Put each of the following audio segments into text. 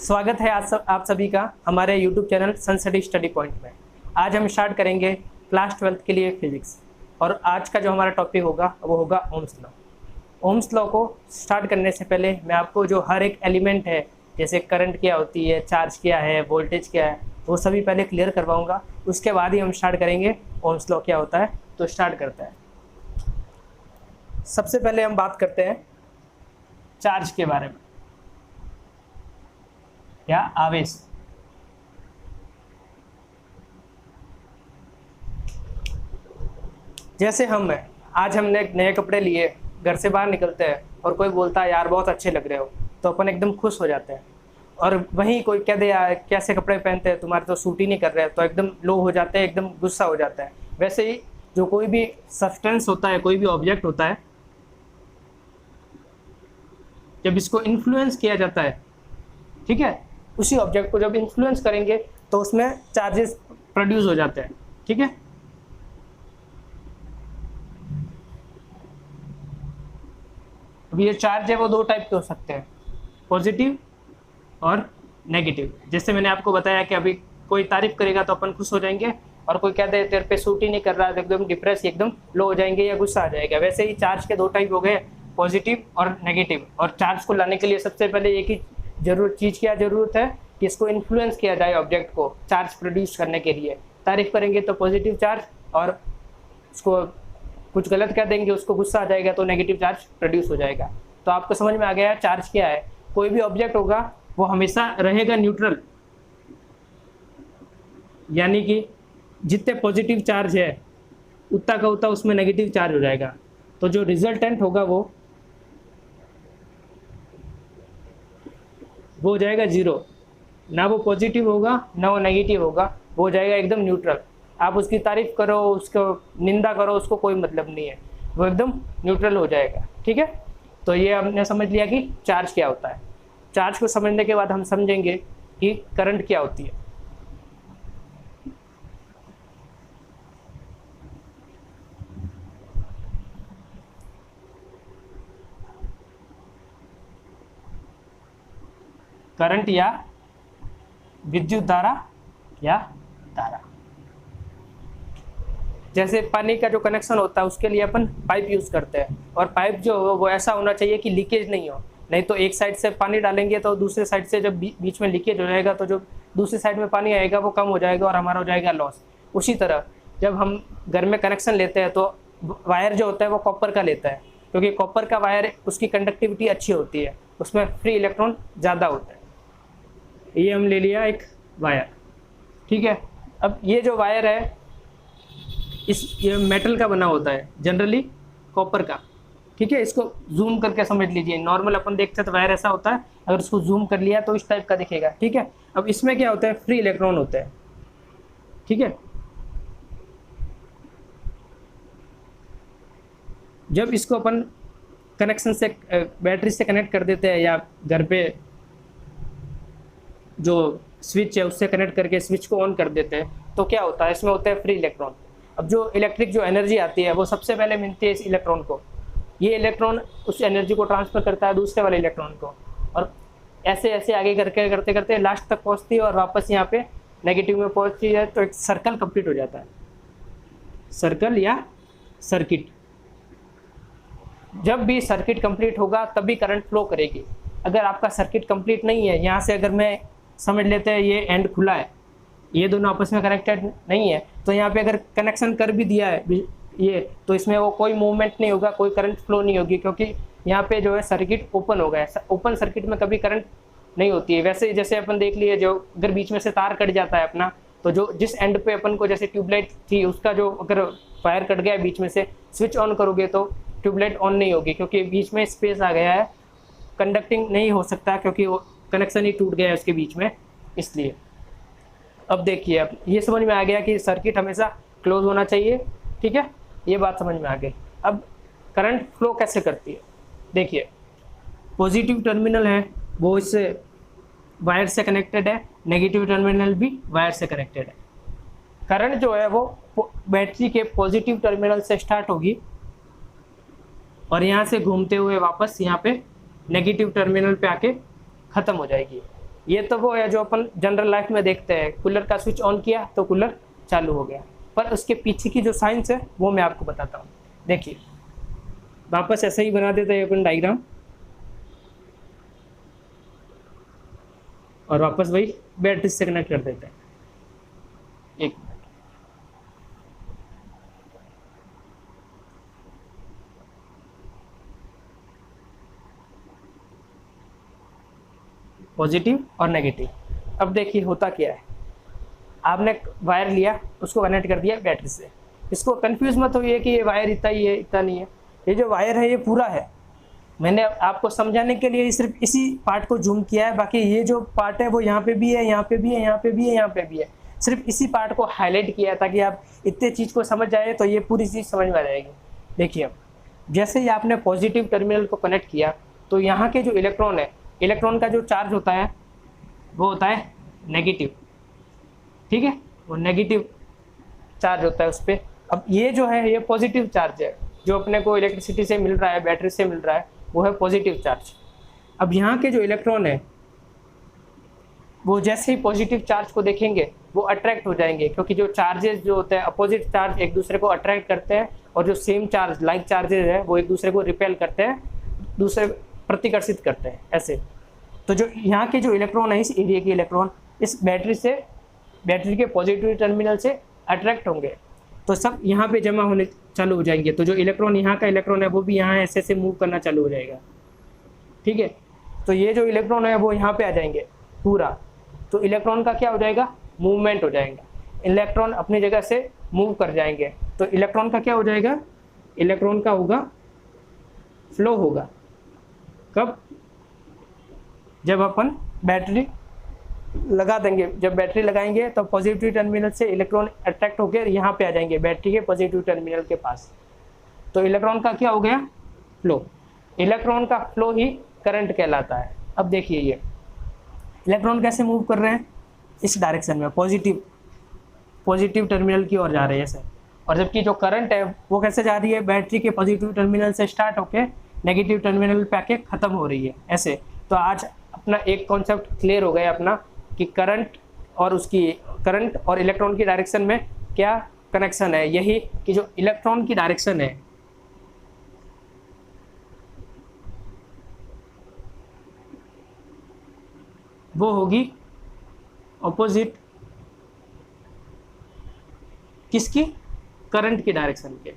स्वागत है आप सभी का हमारे YouTube चैनल सनस्टडी स्टडी पॉइंट में। आज हम स्टार्ट करेंगे क्लास 12 के लिए फिजिक्स और आज का जो हमारा टॉपिक होगा वो होगा ओम्स लॉ। ओम्स लॉ को स्टार्ट करने से पहले मैं आपको जो हर एक एलिमेंट है, जैसे करंट क्या होती है, चार्ज क्या है, वोल्टेज क्या है, वो सभी पहले क्लियर करवाऊँगा। उसके बाद ही हम स्टार्ट करेंगे ओम्स लॉ क्या होता है। तो स्टार्ट करते हैं। सबसे पहले हम बात करते हैं चार्ज के बारे में या आवेश। जैसे आज हमने नए कपड़े लिए, घर से बाहर निकलते हैं और कोई बोलता है यार बहुत अच्छे लग रहे हो, तो अपन एकदम खुश हो जाते हैं। और वहीं कोई कह दे यार कैसे कपड़े पहनते हैं, तुम्हारे तो सूट ही नहीं कर रहे, तो एकदम लो हो जाते हैं, एकदम गुस्सा हो जाता है। वैसे ही जो कोई भी सब्सटेंस होता है, कोई भी ऑब्जेक्ट होता है, जब इसको इन्फ्लुएंस किया जाता है, ठीक है, उसी ऑब्जेक्ट को जब इन्फ्लुएंस करेंगे तो उसमें चार्जेस प्रोड्यूस हो जाते हैं। ठीक है, अब ये चार्ज है वो दो टाइप के हो सकते हैं, पॉजिटिव और नेगेटिव। जैसे मैंने आपको बताया कि अभी कोई तारीफ करेगा तो अपन खुश हो जाएंगे, और कोई कहते हैं तेरे पे सूट ही नहीं कर रहा है तो एकदम डिप्रेस, एकदम लो हो जाएंगे या गुस्सा आ जाएगा। वैसे ही चार्ज के दो टाइप हो गए, पॉजिटिव और नेगेटिव। और चार्ज को लाने के लिए सबसे पहले एक ही चीज़ क्या ज़रूरत है कि इसको इन्फ्लुएंस किया जाए ऑब्जेक्ट को चार्ज प्रोड्यूस करने के लिए। तारीफ करेंगे तो पॉजिटिव चार्ज, और उसको कुछ गलत कह देंगे, उसको गुस्सा आ जाएगा तो नेगेटिव चार्ज प्रोड्यूस हो जाएगा। तो आपको समझ में आ गया चार्ज क्या है। कोई भी ऑब्जेक्ट होगा वो हमेशा रहेगा न्यूट्रल, यानी कि जितने पॉजिटिव चार्ज है उतना का उतना उसमें नेगेटिव चार्ज हो जाएगा। तो जो रिजल्टेंट होगा वो हो जाएगा जीरो, ना वो पॉजिटिव होगा ना वो नेगेटिव होगा, वो हो जाएगा एकदम न्यूट्रल। आप उसकी तारीफ करो, उसको निंदा करो, उसको कोई मतलब नहीं है, वो एकदम न्यूट्रल हो जाएगा। ठीक है, तो ये हमने समझ लिया कि चार्ज क्या होता है। चार्ज को समझने के बाद हम समझेंगे कि करंट क्या होती है। करंट या विद्युत धारा या धारा। जैसे पानी का जो कनेक्शन होता है उसके लिए अपन पाइप यूज़ करते हैं, और पाइप जो हो वो ऐसा होना चाहिए कि लीकेज नहीं हो, नहीं तो एक साइड से पानी डालेंगे तो दूसरे साइड से जब बीच में लीकेज हो जाएगा तो जो दूसरी साइड में पानी आएगा वो कम हो जाएगा और हमारा हो जाएगा लॉस। उसी तरह जब हम घर में कनेक्शन लेते हैं तो वायर जो होता है वो कॉपर का लेता है, क्योंकि कॉपर का वायर उसकी कंडक्टिविटी अच्छी होती है, उसमें फ्री इलेक्ट्रॉन ज़्यादा होता है। ये हम ले लिया एक वायर, ठीक है। अब ये जो वायर है ये मेटल का बना होता है, जनरली कॉपर का, ठीक है। इसको जूम करके समझ लीजिए। नॉर्मल अपन देखते हैं तो वायर ऐसा होता है, अगर इसको जूम कर लिया तो इस टाइप का दिखेगा, ठीक है। अब इसमें क्या होता है, फ्री इलेक्ट्रॉन होते हैं, ठीक है। जब इसको अपन कनेक्शन से बैटरी से कनेक्ट कर देते हैं या घर पे जो स्विच है उससे कनेक्ट करके स्विच को ऑन कर देते हैं, तो क्या होता है, इसमें होता है फ्री इलेक्ट्रॉन। अब जो इलेक्ट्रिक जो एनर्जी आती है वो सबसे पहले मिलती है इस इलेक्ट्रॉन को। ये इलेक्ट्रॉन उस एनर्जी को ट्रांसफर करता है दूसरे वाले इलेक्ट्रॉन को, और ऐसे ऐसे आगे करके करते करते लास्ट तक पहुंचती है और वापस यहाँ पे नेगेटिव में पहुंचती है। तो एक सर्कल कंप्लीट हो जाता है, सर्कल या सर्किट। जब भी सर्किट कंप्लीट होगा तभी करंट फ्लो करेगी। अगर आपका सर्किट कंप्लीट नहीं है, यहाँ से अगर मैं समझ लेते हैं ये एंड खुला है, ये दोनों आपस में कनेक्टेड नहीं है, तो यहाँ पे अगर कनेक्शन कर भी दिया है ये, तो इसमें वो कोई मूवमेंट नहीं होगा, कोई करंट फ्लो नहीं होगी, क्योंकि यहाँ पे जो है सर्किट ओपन हो गया है। ओपन सर्किट में कभी करंट नहीं होती है। वैसे जैसे अपन देख लिए, जो अगर बीच में से तार कट जाता है अपना, तो जो जिस एंड पे अपन को जैसे ट्यूबलाइट थी उसका जो अगर वायर कट गया है बीच में से, स्विच ऑन करोगे तो ट्यूबलाइट ऑन नहीं होगी, क्योंकि बीच में स्पेस आ गया है, कंडक्टिंग नहीं हो सकता, क्योंकि वो कनेक्शन ही टूट गया है उसके बीच में, इसलिए। अब देखिए, अब ये समझ में आ गया कि सर्किट हमेशा क्लोज होना चाहिए, ठीक है, ये बात समझ में आ गई। अब करंट फ्लो कैसे करती है, देखिए, पॉजिटिव टर्मिनल है वो इससे वायर से कनेक्टेड है, नेगेटिव टर्मिनल भी वायर से कनेक्टेड है। करंट जो है वो बैटरी के पॉजिटिव टर्मिनल से स्टार्ट होगी और यहाँ से घूमते हुए वापस यहाँ पे नेगेटिव टर्मिनल पे आके ख़त्म हो जाएगी। ये तो वो है जो अपन जनरल लाइफ में देखते हैं, कूलर का स्विच ऑन किया तो कूलर चालू हो गया, पर उसके पीछे की जो साइंस है वो मैं आपको बताता हूँ। देखिए वापस ऐसे ही बना देते हैं अपन डायग्राम, और वापस वही बैटरी से कनेक्ट कर देते हैं। एक पॉजिटिव और नेगेटिव। अब देखिए होता क्या है, आपने वायर लिया, उसको कनेक्ट कर दिया बैटरी से। इसको कंफ्यूज मत होइए कि ये वायर इतना ही है इतना नहीं है, ये जो वायर है ये पूरा है। मैंने आपको समझाने के लिए सिर्फ इसी पार्ट को जूम किया है, बाकी ये जो पार्ट है वो यहाँ पे भी है, यहाँ पे भी है, यहाँ पे भी है, यहाँ पे भी है। सिर्फ इसी पार्ट को हाईलाइट किया ताकि आप इतने चीज़ को समझ जाए तो ये पूरी चीज़ समझ में आ जाएगी। देखिए अब जैसे ही आपने पॉजिटिव टर्मिनल को कनेक्ट किया तो यहाँ के जो इलेक्ट्रॉन है, इलेक्ट्रॉन का जो चार्ज होता है वो होता है नेगेटिव, ठीक है, वो नेगेटिव चार्ज होता है उस पर। अब ये जो है ये पॉजिटिव चार्ज है, जो अपने को इलेक्ट्रिसिटी से मिल रहा है, बैटरी से मिल रहा है, वो है पॉजिटिव चार्ज। अब यहाँ के जो इलेक्ट्रॉन है वो जैसे ही पॉजिटिव चार्ज को देखेंगे वो अट्रैक्ट हो जाएंगे, क्योंकि जो चार्जेस जो होते हैं अपोजिट चार्ज एक दूसरे को अट्रैक्ट करते हैं, और जो सेम चार्ज लाइक चार्जेस है वो एक दूसरे को रिपेल करते हैं, दूसरे प्रतिकर्षित करते हैं ऐसे। तो जो यहाँ के जो इलेक्ट्रॉन है इस एरिया के इलेक्ट्रॉन इस बैटरी के पॉजिटिव टर्मिनल से अट्रैक्ट होंगे, तो सब यहाँ पे जमा होने चालू हो जाएंगे। तो जो इलेक्ट्रॉन यहाँ का इलेक्ट्रॉन है वो भी यहाँ ऐसे ऐसे मूव करना चालू हो जाएगा, ठीक है। तो ये जो इलेक्ट्रॉन है वो यहाँ पे आ जाएंगे पूरा, तो इलेक्ट्रॉन का क्या हो जाएगा, मूवमेंट हो जाएगा, इलेक्ट्रॉन अपनी जगह से मूव कर जाएंगे। तो इलेक्ट्रॉन का क्या हो जाएगा, इलेक्ट्रॉन का होगा फ्लो होगा। कब, जब अपन बैटरी लगा देंगे, जब बैटरी लगाएंगे तो पॉजिटिव टर्मिनल से इलेक्ट्रॉन अट्रैक्ट होकर यहाँ पे आ जाएंगे बैटरी के पॉजिटिव टर्मिनल के पास। तो इलेक्ट्रॉन का क्या हो गया, फ्लो। इलेक्ट्रॉन का फ्लो ही करंट कहलाता है। अब देखिए ये इलेक्ट्रॉन कैसे मूव कर रहे हैं, इस डायरेक्शन में पॉजिटिव टर्मिनल की ओर जा रहे हैं ऐसे, और जबकि जो करंट है वो कैसे जा रही है, बैटरी के पॉजिटिव टर्मिनल से स्टार्ट होकर नेगेटिव टर्मिनल पे आके ख़त्म हो रही है ऐसे। तो आज अपना एक कॉन्सेप्ट क्लियर हो गया अपना कि करंट और इलेक्ट्रॉन की डायरेक्शन में क्या कनेक्शन है। यही कि जो इलेक्ट्रॉन की डायरेक्शन है वो होगी ऑपोजिट किसकी, करंट की डायरेक्शन के।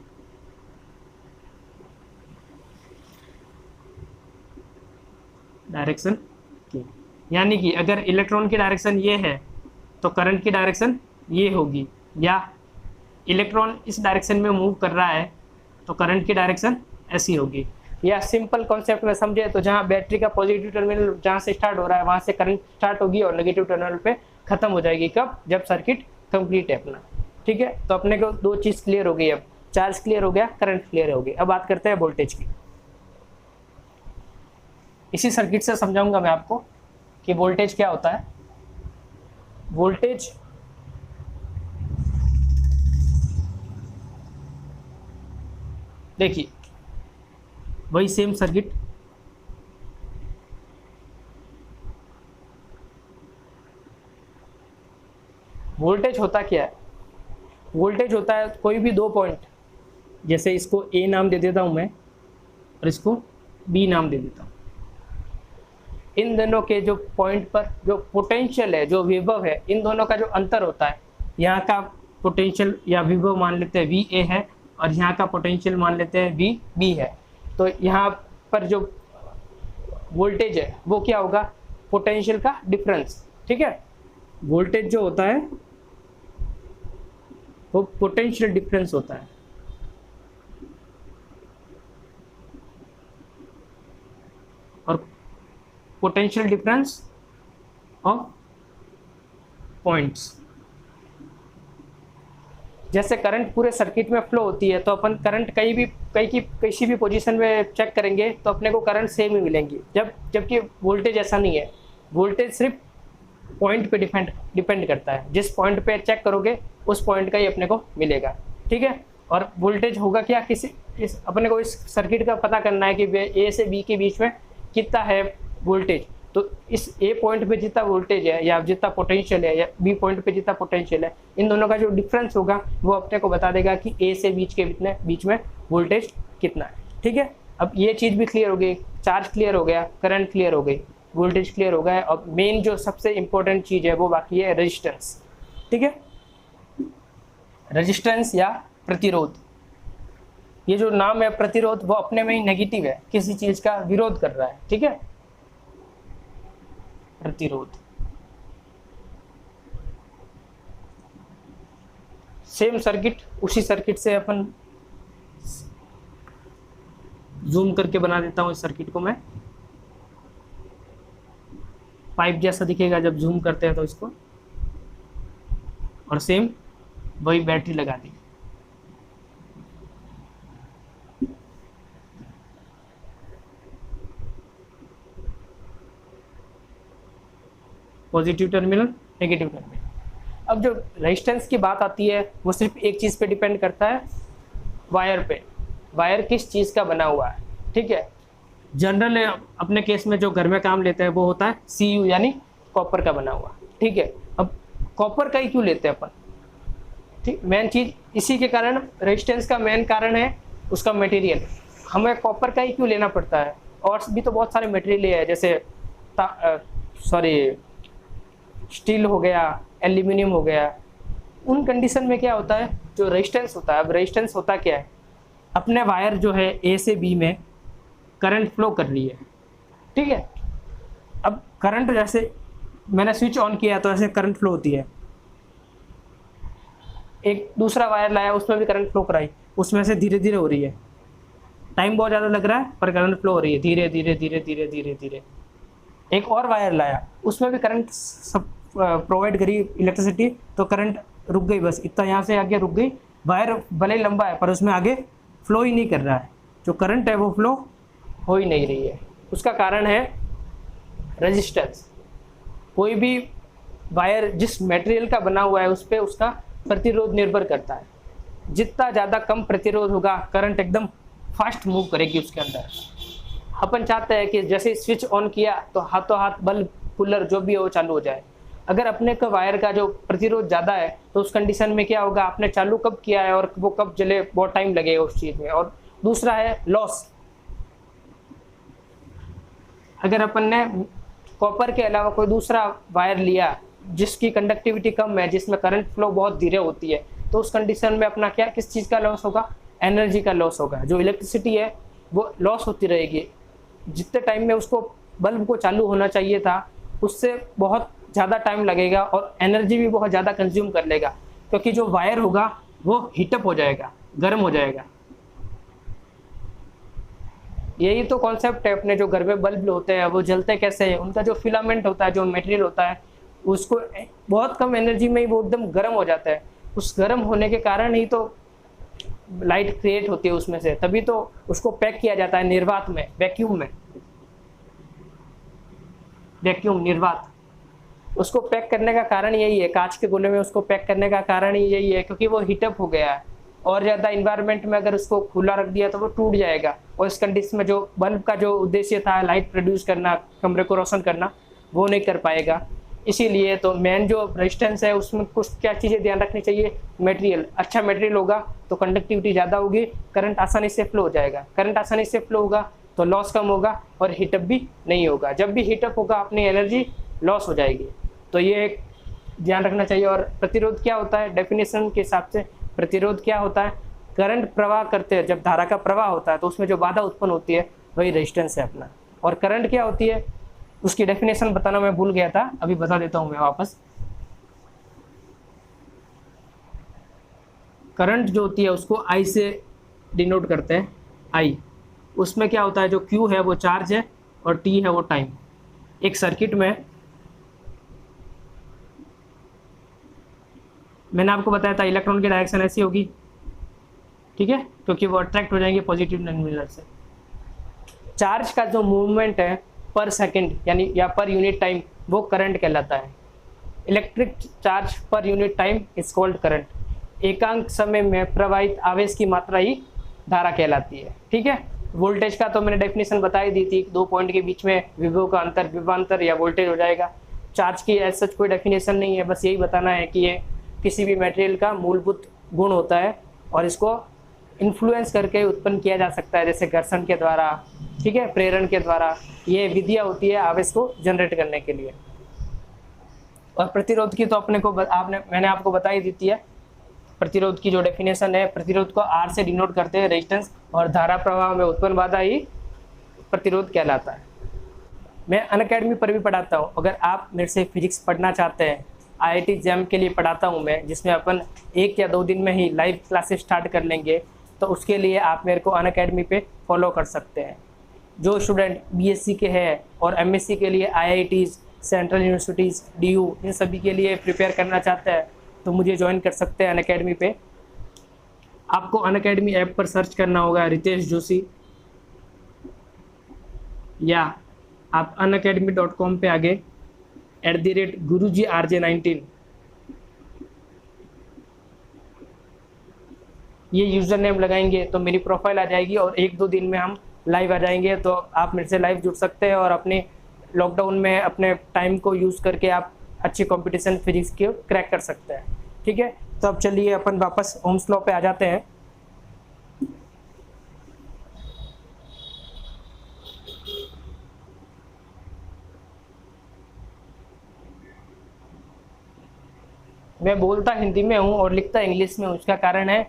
डायरेक्शन की, यानी कि अगर इलेक्ट्रॉन की डायरेक्शन ये है तो करंट की डायरेक्शन ये होगी, या इलेक्ट्रॉन इस डायरेक्शन में मूव कर रहा है तो करंट की डायरेक्शन ऐसी होगी। या सिंपल कॉन्सेप्ट में समझे तो जहाँ बैटरी का पॉजिटिव टर्मिनल जहाँ से स्टार्ट हो रहा है वहाँ से करंट स्टार्ट होगी और नेगेटिव टर्मिनल पे खत्म हो जाएगी। कब, जब सर्किट कंप्लीट है अपना, ठीक है। तो अपने को दो चीज़ क्लियर हो गई, अब चार्ज क्लियर हो गया, करंट क्लियर हो गई। अब बात करते हैं वोल्टेज की। इसी सर्किट से समझाऊंगा मैं आपको कि वोल्टेज क्या होता है। वोल्टेज देखिए वही सेम सर्किट, वोल्टेज होता क्या है, वोल्टेज होता है कोई भी दो पॉइंट, जैसे इसको ए नाम दे देता हूं मैं और इसको बी नाम दे देता हूं। इन दोनों के जो पॉइंट पर जो पोटेंशियल है, जो विभव है, इन दोनों का जो अंतर होता है, यहाँ का पोटेंशियल या विभव मान लेते हैं वी ए है और यहाँ का पोटेंशियल मान लेते हैं वी बी है। तो यहाँ पर जो वोल्टेज है वो क्या होगा, पोटेंशियल का डिफरेंस, ठीक है। वोल्टेज जो होता है वो पोटेंशियल डिफरेंस होता है, और पोटेंशियल डिफरेंस ऑफ पॉइंट्स। जैसे करंट पूरे सर्किट में फ्लो होती है तो अपन करंट किसी भी पोजीशन में चेक करेंगे तो अपने को करंट सेम ही मिलेंगी, जबकि वोल्टेज ऐसा नहीं है। वोल्टेज सिर्फ पॉइंट पे डिपेंड करता है, जिस पॉइंट पे चेक करोगे उस पॉइंट का ही अपने को मिलेगा, ठीक है। और वोल्टेज होगा क्या, अपने को इस सर्किट का पता करना है कि ए से बी के बीच में कितना है वोल्टेज, तो इस ए पॉइंट पे जितना वोल्टेज है या जितना पोटेंशियल है या बी पॉइंट पे जितना पोटेंशियल है, इन दोनों का जो डिफरेंस होगा वो अपने को बता देगा कि ए से बीच में वोल्टेज कितना है। ठीक है, अब ये चीज़ भी क्लियर हो गई, चार्ज क्लियर हो गया, करंट क्लियर हो गई, वोल्टेज क्लियर हो गया। अब मेन जो सबसे इंपॉर्टेंट चीज़ है वो बाकी है रेजिस्टेंस। ठीक है, रेजिस्टेंस या प्रतिरोध, ये जो नाम है प्रतिरोध वो अपने में ही नेगेटिव है, किसी चीज़ का विरोध कर रहा है। ठीक है, प्रतिरोध। सेम सर्किट, उसी सर्किट से अपन जूम करके बना देता हूँ इस सर्किट को मैं, पाइप जैसा दिखेगा जब जूम करते हैं तो इसको, और सेम वही बैटरी लगा दी। Positive terminal, negative terminal. अब जो रेजिस्टेंस की बात आती है वो सिर्फ एक चीज़ पे डिपेंड करता है, वायर पे, वायर किस चीज़ का बना हुआ है। ठीक है, जनरल अपने केस में जो घर में काम लेते हैं वो होता है CU यानी कॉपर का बना हुआ। ठीक है, अब कॉपर का ही क्यों लेते हैं अपन? ठीक, मेन चीज़ इसी के कारण, रेजिस्टेंस का मेन कारण है उसका मटेरियल, हमें कॉपर का ही क्यों लेना पड़ता है। और भी तो बहुत सारे मटेरियल है, जैसे स्टील हो गया, एल्यूमिनियम हो गया। उन कंडीशन में क्या होता है, जो रेजिस्टेंस होता है, अब रेजिस्टेंस होता क्या है, अपने वायर जो है A से B में करंट फ्लो कर रही है। ठीक है, अब करंट जैसे मैंने स्विच ऑन किया तो ऐसे करंट फ्लो होती है, एक दूसरा वायर लाया उसमें भी करंट फ्लो कराई, उसमें से धीरे धीरे हो रही है, टाइम बहुत ज़्यादा लग रहा है पर करंट फ्लो हो रही है धीरे धीरे धीरे धीरे धीरे धीरे। एक और वायर लाया उसमें भी करंट सब प्रोवाइड करी इलेक्ट्रिसिटी, तो करंट रुक गई, बस इतना यहाँ से आगे रुक गई। वायर भले लंबा है पर उसमें आगे फ्लो ही नहीं कर रहा है, जो करंट है वो फ्लो हो ही नहीं रही है। उसका कारण है रेजिस्टेंस। कोई भी वायर जिस मटेरियल का बना हुआ है उस पर उसका प्रतिरोध निर्भर करता है। जितना ज़्यादा कम प्रतिरोध होगा, करंट एकदम फास्ट मूव करेगी उसके अंदर। अपन चाहते हैं कि जैसे स्विच ऑन किया तो हाथों हाथ बल्ब, कूलर जो भी हो वो चालू हो जाए। अगर अपने का वायर का जो प्रतिरोध ज़्यादा है तो उस कंडीशन में क्या होगा, आपने चालू कब किया है और वो कब जले, बहुत टाइम लगेगा उस चीज़ में। और दूसरा है लॉस। अगर अपन ने कॉपर के अलावा कोई दूसरा वायर लिया जिसकी कंडक्टिविटी कम है, जिसमें करंट फ्लो बहुत धीरे होती है, तो उस कंडीशन में अपना क्या, किस चीज़ का लॉस होगा, एनर्जी का लॉस होगा। जो इलेक्ट्रिसिटी है वो लॉस होती रहेगी। जितने टाइम में उसको बल्ब को चालू होना चाहिए था उससे बहुत ज़्यादा टाइम लगेगा और एनर्जी भी बहुत ज़्यादा कंज्यूम कर लेगा, क्योंकि जो वायर होगा वो हीटअप हो जाएगा, गर्म हो जाएगा। यही तो कॉन्सेप्ट है अपने जो घर में बल्ब होते हैं वो जलते कैसे हैं, उनका जो फिलामेंट होता है, जो मटेरियल होता है, उसको बहुत कम एनर्जी में ही वो एकदम गर्म हो जाता है। उस गर्म होने के कारण ही तो लाइट क्रिएट होती है उसमें से, तभी तो उसको पैक किया जाता है निर्वात में, वैक्यूम में, वैक्यूम निर्वात। उसको पैक करने का कारण यही है, कांच के गोले में उसको पैक करने का कारण ही यही है, क्योंकि वो हीटअप हो गया है। और ज़्यादा इन्वायरमेंट में अगर उसको खुला रख दिया तो वो टूट जाएगा। और इस कंडीशन में जो बल्ब का जो उद्देश्य था लाइट प्रोड्यूस करना, कमरे को रोशन करना, वो नहीं कर पाएगा। इसीलिए तो मेन जो रेजिस्टेंस है उसमें कुछ क्या चीज़ें ध्यान रखनी चाहिए, मटेरियल। अच्छा मटेरियल होगा तो कंडक्टिविटी ज़्यादा होगी, करंट आसानी से फ्लो हो जाएगा। करंट आसानी से फ्लो होगा तो लॉस कम होगा और हीटअप भी नहीं होगा। जब भी हीटअप होगा अपनी एनर्जी लॉस हो जाएगी। तो ये एक ध्यान रखना चाहिए। और प्रतिरोध क्या होता है, डेफिनेशन के हिसाब से प्रतिरोध क्या होता है, करंट प्रवाह करते हैं, जब धारा का प्रवाह होता है तो उसमें जो बाधा उत्पन्न होती है वही रेजिस्टेंस है अपना। और करंट क्या होती है उसकी डेफिनेशन बताना मैं भूल गया था, अभी बता देता हूँ मैं वापस। करंट जो होती है उसको I से डिनोट करते हैं, I। उसमें क्या होता है, जो Q है वो चार्ज है और T है वो टाइम। एक सर्किट में मैंने आपको बताया था इलेक्ट्रॉन की डायरेक्शन ऐसी होगी, ठीक है, क्योंकि वो अट्रैक्ट हो जाएंगे पॉजिटिव टर्मिनल से। चार्ज का जो मूवमेंट है पर सेकंड यानी या पर यूनिट टाइम वो करंट कहलाता है। Electric charge per unit time is called current. एकांक समय में प्रवाहित आवेश की मात्रा ही धारा कहलाती है, ठीक है। वोल्टेज का तो मैंने डेफिनेशन बता ही दी थी, 2 पॉइंट के बीच में विभव का अंतर विभवांतर या वोल्टेज हो जाएगा। चार्ज की एज सच कोई डेफिनेशन नहीं है, बस यही बताना है कि ये किसी भी मटेरियल का मूलभूत गुण होता है और इसको इन्फ्लुएंस करके उत्पन्न किया जा सकता है, जैसे घर्षण के द्वारा, ठीक है, प्रेरण के द्वारा। ये विधियाँ होती है आवेश को जनरेट करने के लिए। और प्रतिरोध की तो मैंने आपको बता ही दी है। प्रतिरोध की जो डेफिनेशन है, प्रतिरोध को R से डिनोट करते हैं, रेजिस्टेंस, और धारा प्रवाह में उत्पन्न बाधा ही प्रतिरोध कहलाता है। मैं अनअकैडमी पर भी पढ़ाता हूँ, अगर आप मेरे से फिजिक्स पढ़ना चाहते हैं, IIT JAM के लिए पढ़ाता हूँ मैं, जिसमें अपन 1 या 2 दिन में ही लाइव क्लासेस स्टार्ट कर लेंगे, तो उसके लिए आप मेरे को अनअकैडमी पे फॉलो कर सकते हैं। जो स्टूडेंट BSc के हैं और MSc के लिए IITs, सेंट्रल यूनिवर्सिटीज़, DU, इन सभी के लिए प्रिपेयर करना चाहते हैं तो मुझे ज्वाइन कर सकते हैं अनअकैडमी पे। आपको अनअकैडमी ऐप पर सर्च करना होगा रितेश जोशी, या आप unacademy.com पे आगे @guruji_rj19 ये यूज़र नेम लगाएंगे तो मेरी प्रोफाइल आ जाएगी और 1-2 दिन में हम लाइव आ जाएंगे। तो आप मेरे से लाइव जुड़ सकते हैं और अपने लॉकडाउन में अपने टाइम को यूज़ करके आप अच्छी कंपटीशन फिजिक्स की क्रैक कर सकते हैं। ठीक है, तो अब चलिए अपन वापस ओम्स लॉ पे आ जाते हैं। मैं बोलता हिंदी में हूँ और लिखता इंग्लिश में हूँ। उसका कारण है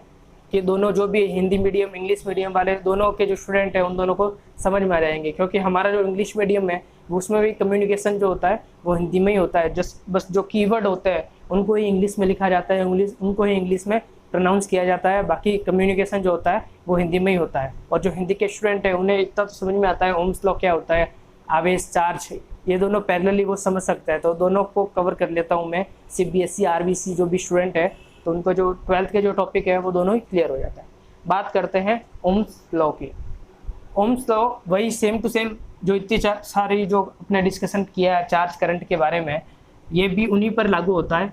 कि दोनों, जो भी हिंदी मीडियम इंग्लिश मीडियम वाले, दोनों के जो स्टूडेंट हैं उन दोनों को समझ में आ जाएंगे, क्योंकि हमारा जो इंग्लिश मीडियम है उसमें भी कम्युनिकेशन जो होता है वो हिंदी में ही होता है। बस जो कीवर्ड होते हैं उनको ही इंग्लिश में लिखा जाता है, उनको ही इंग्लिश में प्रोनाउंस किया जाता है, बाकी कम्युनिकेशन जो होता है वो हिंदी में ही होता है। और जो हिंदी के स्टूडेंट हैं उन्हें इतना तो समझ में आता है ओम्स लॉ क्या होता है, आवेश, चार्ज, ये दोनों पैरेलली वो समझ सकता है। तो दोनों को कवर कर लेता हूँ मैं। CBSE RBC जो भी स्टूडेंट है तो उनको जो 12th के जो टॉपिक है वो दोनों ही क्लियर हो जाता है। बात करते हैं ओम्स लॉ की। ओम्स लॉ वही सेम टू सेम जो इतनी सारी जो अपने डिस्कशन किया है चार्ज करंट के बारे में, ये भी उन्हीं पर लागू होता है।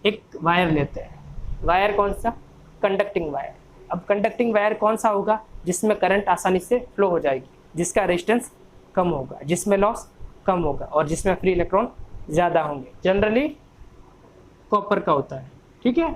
एक वायर लेते हैं, वायर कौन सा? Conducting wire. अब कंडक्टिंग वायर कौन सा होगा? जिसमें करंट आसानी से फ्लो हो जाएगी, जिसका रेजिस्टेंस कम होगा, जिसमें लॉस कम होगा और जिसमें फ्री इलेक्ट्रॉन ज़्यादा होंगे। जनरली कॉपर का होता है। ठीक है,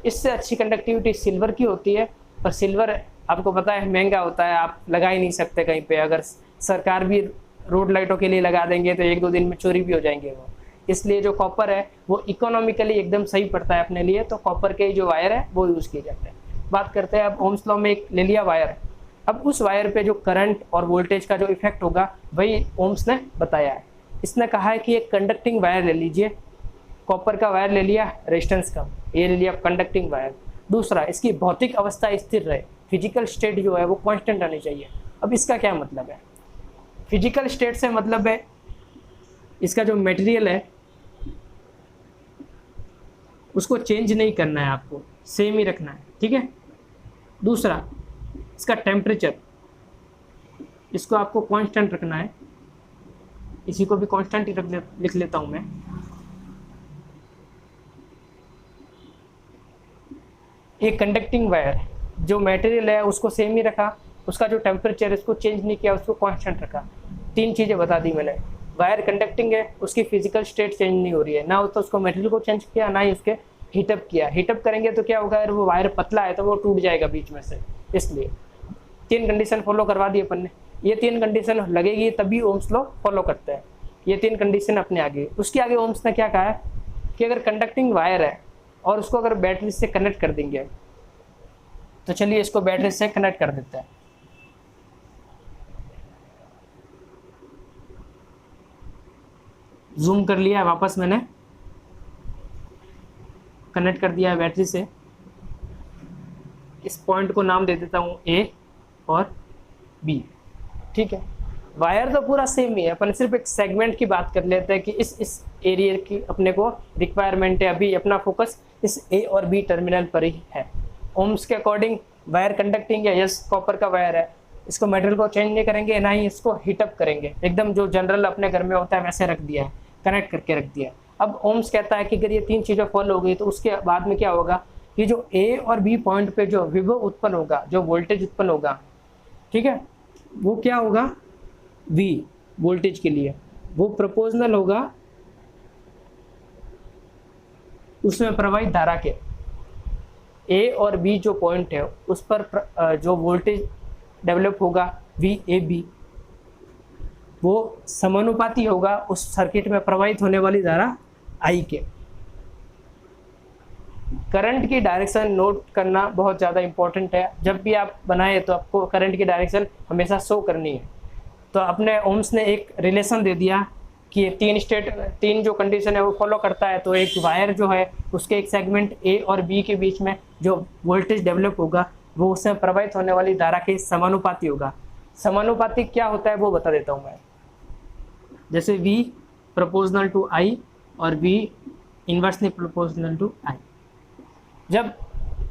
इससे अच्छी कंडक्टिविटी सिल्वर की होती है, पर सिल्वर आपको पता है महंगा होता है, आप लगा ही नहीं सकते कहीं पे। अगर सरकार भी रोड लाइटों के लिए लगा देंगे तो 1-2 दिन में चोरी भी हो जाएंगे वो। इसलिए जो कॉपर है वो इकोनॉमिकली एकदम सही पड़ता है अपने लिए, तो कॉपर के जो वायर है वो यूज़ किए जाते हैं। बात करते हैं अब ओम्स लॉ में एक ले लिया वायर। अब उस वायर पे जो करंट और वोल्टेज का जो इफेक्ट होगा वही ओम्स ने बताया है। इसने कहा है कि एक कंडक्टिंग वायर ले लीजिए, कॉपर का वायर ले लिया, रेजिस्टेंस कम, ये ले लिया कंडक्टिंग वायर। दूसरा, इसकी भौतिक अवस्था स्थिर रहे, फिजिकल स्टेट जो है वो कांस्टेंट रहनी चाहिए। अब इसका क्या मतलब है? फिजिकल स्टेट से मतलब है इसका जो मटेरियल है उसको चेंज नहीं करना है, आपको सेम ही रखना है। ठीक है। दूसरा, इसका टेम्परेचर, इसको आपको कांस्टेंट रखना है। इसी को भी कांस्टेंट ही लिख लेता हूँ मैं। एक कंडक्टिंग वायर, जो मटेरियल है उसको सेम ही रखा, उसका जो टेम्परेचर इसको चेंज नहीं किया, उसको कांस्टेंट रखा। 3 चीज़ें बता दी मैंने। वायर कंडक्टिंग है, उसकी फिजिकल स्टेट चेंज नहीं हो रही है, ना तो उसको मटेरियल को चेंज किया, ना ही उसके हीटअप किया। हीटअप करेंगे तो क्या होगा, अगर वो वायर पतला है तो वो टूट जाएगा बीच में से। इसलिए 3 कंडीशन फॉलो करवा दी अपन ने। ये 3 कंडीशन लगेगी तभी ओम्स लॉ फॉलो करते हैं। ये 3 कंडीशन अपने आगे। उसके आगे ओम्स ने क्या कहा है कि अगर कंडक्टिंग वायर है और उसको अगर बैटरी से कनेक्ट कर देंगे, तो चलिए इसको बैटरी से कनेक्ट कर देते हैं। जूम कर लिया वापस, मैंने कनेक्ट कर दिया है बैटरी से। इस पॉइंट को नाम दे देता हूँ A और B। ठीक है, वायर तो पूरा सेम ही है, अपन सिर्फ एक सेगमेंट की बात कर लेते हैं कि इस एरिया की अपने को रिक्वायरमेंट है। अभी अपना फोकस इस A और B टर्मिनल पर ही है। ओम्स के अकॉर्डिंग वायर कंडक्टिंग है, यस कॉपर का वायर है, इसको मटेरियल को चेंज नहीं करेंगे, ना ही इसको हीटअप करेंगे, एकदम जो जनरल अपने घर में होता है वैसे रख दिया है, कनेक्ट करके रख दिया। अब ओम्स कहता है कि अगर ये 3 चीज़ें फॉलो हो गई तो उसके बाद में क्या होगा कि जो A और B पॉइंट पे जो विभव उत्पन्न होगा, जो वोल्टेज उत्पन्न होगा, ठीक है, वो क्या होगा, V वोल्टेज के लिए, वो प्रोपोर्शनल होगा उसमें प्रवाहित धारा के। A और B जो पॉइंट है उस पर जो वोल्टेज डेवलप होगा VAB, वो समानुपाती होगा उस सर्किट में प्रवाहित होने वाली धारा I के। करंट की डायरेक्शन नोट करना बहुत ज़्यादा इम्पोर्टेंट है। जब भी आप बनाए तो आपको करंट की डायरेक्शन हमेशा शो करनी है। तो अपने ओम्स ने एक रिलेशन दे दिया कि तीन जो कंडीशन है वो फॉलो करता है। तो एक वायर जो है उसके एक सेगमेंट A और B के बीच में जो वोल्टेज डेवलप होगा वो उसमें प्रवाहित होने वाली धारा के समानुपाती होगा। समानुपाती क्या होता है वो बता देता हूँ मैं। जैसे V प्रोपोर्शनल टू I और V inversely proportional to I। जब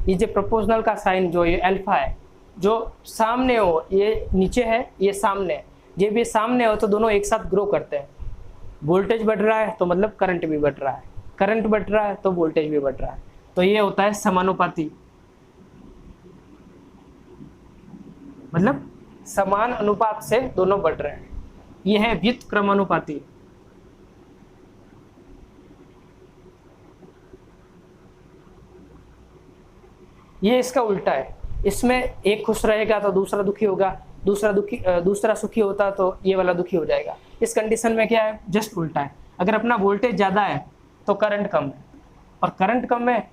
ये जो प्रोपोर्शनल का साइन जो ये अल्फा है, जो सामने हो, ये नीचे है ये सामने है, ये भी सामने हो तो दोनों एक साथ ग्रो करते हैं। वोल्टेज बढ़ रहा है तो मतलब करंट भी बढ़ रहा है, करंट बढ़ रहा है तो वोल्टेज भी बढ़ रहा है। तो ये होता है समानुपाती, मतलब समान अनुपात से दोनों बढ़ रहे हैं। ये है व्युत्क्रमानुपाती। ये इसका उल्टा है, इसमें एक खुश रहेगा तो दूसरा दुखी होगा, दूसरा सुखी होता तो ये वाला दुखी हो जाएगा। इस कंडीशन में क्या है, जस्ट उल्टा है। अगर अपना वोल्टेज ज़्यादा है तो करंट कम है, और करंट कम है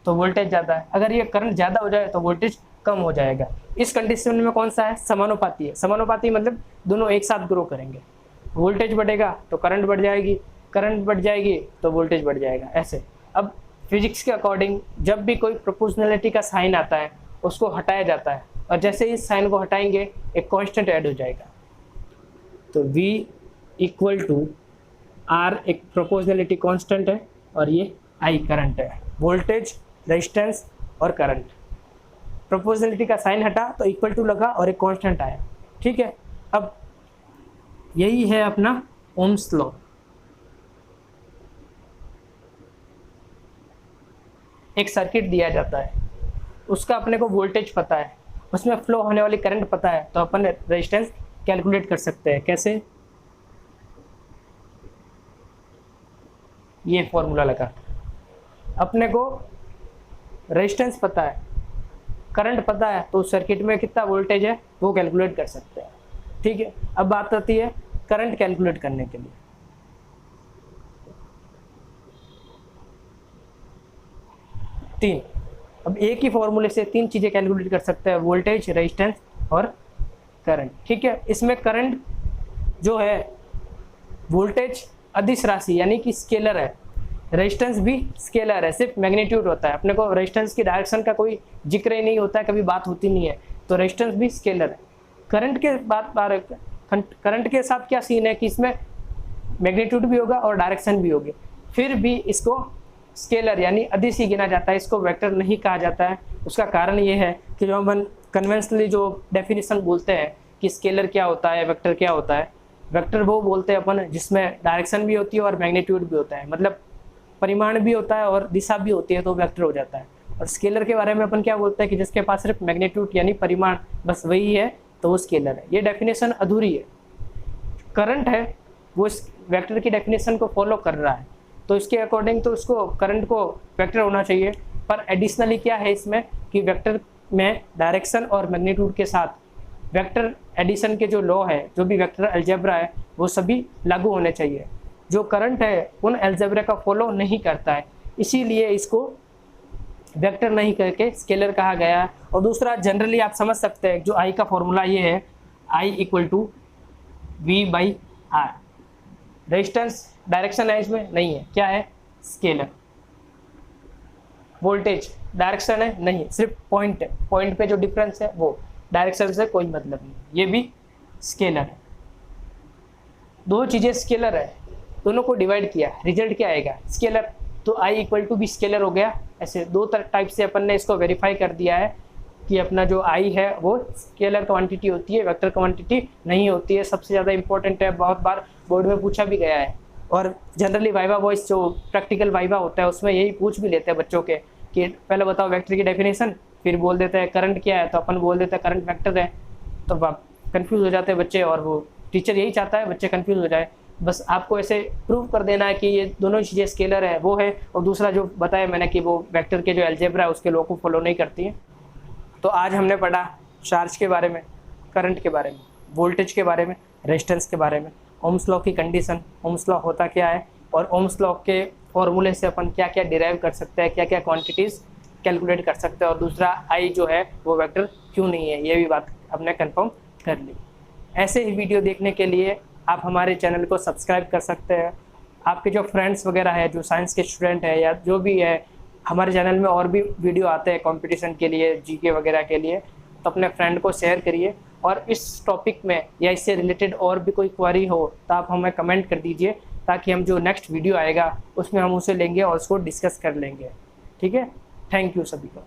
तो वोल्टेज ज़्यादा है। अगर ये करंट ज़्यादा हो जाए तो वोल्टेज कम हो जाएगा। इस कंडीशन में कौन सा है, समानुपाती है। समानुपाती मतलब दोनों एक साथ ग्रो करेंगे। वोल्टेज बढ़ेगा तो करंट बढ़ जाएगी, करंट बढ़ जाएगी तो वोल्टेज बढ़ जाएगा, ऐसे। अब फिजिक्स के अकॉर्डिंग जब भी कोई प्रोपोर्शनैलिटी का साइन आता है उसको हटाया जाता है, और जैसे इस साइन को हटाएंगे एक कांस्टेंट ऐड हो जाएगा। तो V इक्वल टू R एक प्रोपोर्शनैलिटी कांस्टेंट है और ये I करंट है, वोल्टेज, रेजिस्टेंस और करंट। प्रोपोर्शनैलिटी का साइन हटा तो इक्वल टू लगा और एक कांस्टेंट आया, ठीक है। अब यही है अपना ओम्स लॉ। एक सर्किट दिया जाता है, उसका अपने को वोल्टेज पता है, उसमें फ्लो होने वाली करंट पता है, तो अपन रेजिस्टेंस कैलकुलेट कर सकते हैं। कैसे, ये फॉर्मूला लगा, अपने को रेजिस्टेंस पता है, करंट पता है, तो उस सर्किट में कितना वोल्टेज है वो कैलकुलेट कर सकते हैं, ठीक है। अब बात आती है करंट कैलकुलेट करने के लिए। तीन, अब एक ही फॉर्मूले से तीन चीज़ें कैलकुलेट कर सकते हैं, वोल्टेज, रेजिस्टेंस और करंट, ठीक है। इसमें करंट जो है वोल्टेज अदिश राशि यानी कि स्केलर है, रेजिस्टेंस भी स्केलर है, सिर्फ मैग्नीट्यूड होता है। अपने को रेजिस्टेंस की डायरेक्शन का कोई जिक्र ही नहीं होता है, कभी बात होती नहीं है, तो रेजिस्टेंस भी स्केलर है। करंट के साथ क्या सीन है कि इसमें मैग्नीट्यूड भी होगा और डायरेक्शन भी होगी, फिर भी इसको स्केलर यानी अदिश ही गिना जाता है, इसको वेक्टर नहीं कहा जाता है। उसका कारण ये है कि जो अपन कन्वेंशनली जो डेफिनेशन बोलते हैं कि स्केलर क्या होता है, वेक्टर क्या होता है, वेक्टर वो बोलते हैं अपन जिसमें डायरेक्शन भी होती है और मैग्नीट्यूड भी होता है, मतलब परिमाण भी होता है और दिशा भी होती है, तो वेक्टर हो जाता है। और स्केलर के बारे में अपन क्या बोलते हैं कि जिसके पास सिर्फ मैग्नीट्यूड यानी परिमाण बस वही है तो वो स्केलर है। ये डेफिनेशन अधूरी है। करंट है वो इस वेक्टर की डेफिनेशन को फॉलो कर रहा है, तो इसके अकॉर्डिंग तो उसको करंट को वेक्टर होना चाहिए। पर एडिशनली क्या है इसमें कि वेक्टर में डायरेक्शन और मैग्नीट्यूड के साथ वेक्टर एडिशन के जो लॉ है, जो भी वेक्टर अलजेब्रा है, वो सभी लागू होने चाहिए। जो करंट है उन अलजेब्रा का फॉलो नहीं करता है, इसीलिए इसको वेक्टर नहीं करके स्केलर कहा गया है। और दूसरा जनरली आप समझ सकते हैं जो आई का फॉर्मूला ये है, I equal to V/R। Resistance direction है इसमें नहीं है, क्या है, स्केलर। वोल्टेज डायरेक्शन है नहीं, सिर्फ पॉइंट है, पॉइंट पे जो डिफरेंस है वो, डायरेक्शन से कोई मतलब नहीं, ये भी स्केलर है। दो चीज़ें स्केलर है, दोनों को डिवाइड किया, रिजल्ट क्या आएगा, स्केलर। तो I इक्वल टू भी स्केलर हो गया। ऐसे दो टाइप से अपन ने इसको वेरीफाई कर दिया है कि अपना जो I है वो स्केलर क्वांटिटी होती है, वेक्टर क्वांटिटी नहीं होती है। सबसे ज़्यादा इंपॉर्टेंट है, बहुत बार बोर्ड में पूछा भी गया है, और जनरली वाइवा वॉइस जो प्रैक्टिकल वाइवा होता है उसमें यही पूछ भी लेते हैं बच्चों के कि पहले बताओ वेक्टर की डेफिनेशन, फिर बोल देते हैं करंट क्या है, तो अपन बोल देते हैं करंट वेक्टर है, तो आप कंफ्यूज हो जाते हैं बच्चे, और वो टीचर यही चाहता है बच्चे कंफ्यूज हो जाए। बस आपको ऐसे प्रूव कर देना है कि ये दोनों चीज़ें स्केलर है वो है, और दूसरा जो बताया मैंने कि वो वेक्टर के जो अलजेब्रा है उसके लॉ को फॉलो नहीं करती है। तो आज हमने पढ़ा चार्ज के बारे में, करंट के बारे में, वोल्टेज के बारे में, रेजिस्टेंस के बारे में, ओम्स लॉ की कंडीशन, ओम्स लॉ होता क्या है, और ओम्स लॉ के फॉर्मूले से अपन क्या क्या डिराइव कर सकते हैं, क्या क्या क्वांटिटीज़ कैलकुलेट कर सकते हैं, और दूसरा आई जो है वो वेक्टर क्यों नहीं है, ये भी बात हमने कंफर्म कर ली। ऐसे ही वीडियो देखने के लिए आप हमारे चैनल को सब्सक्राइब कर सकते हैं। आपके जो फ्रेंड्स वगैरह है, जो साइंस के स्टूडेंट है या जो भी है, हमारे चैनल में और भी वीडियो आते हैं कंपटीशन के लिए, जीके वगैरह के लिए, तो अपने फ्रेंड को शेयर करिए। और इस टॉपिक में या इससे रिलेटेड और भी कोई क्वेरी हो तो आप हमें कमेंट कर दीजिए, ताकि हम जो नेक्स्ट वीडियो आएगा उसमें हम उसे लेंगे और उसको डिस्कस कर लेंगे। ठीक है, थैंक यू सभी को।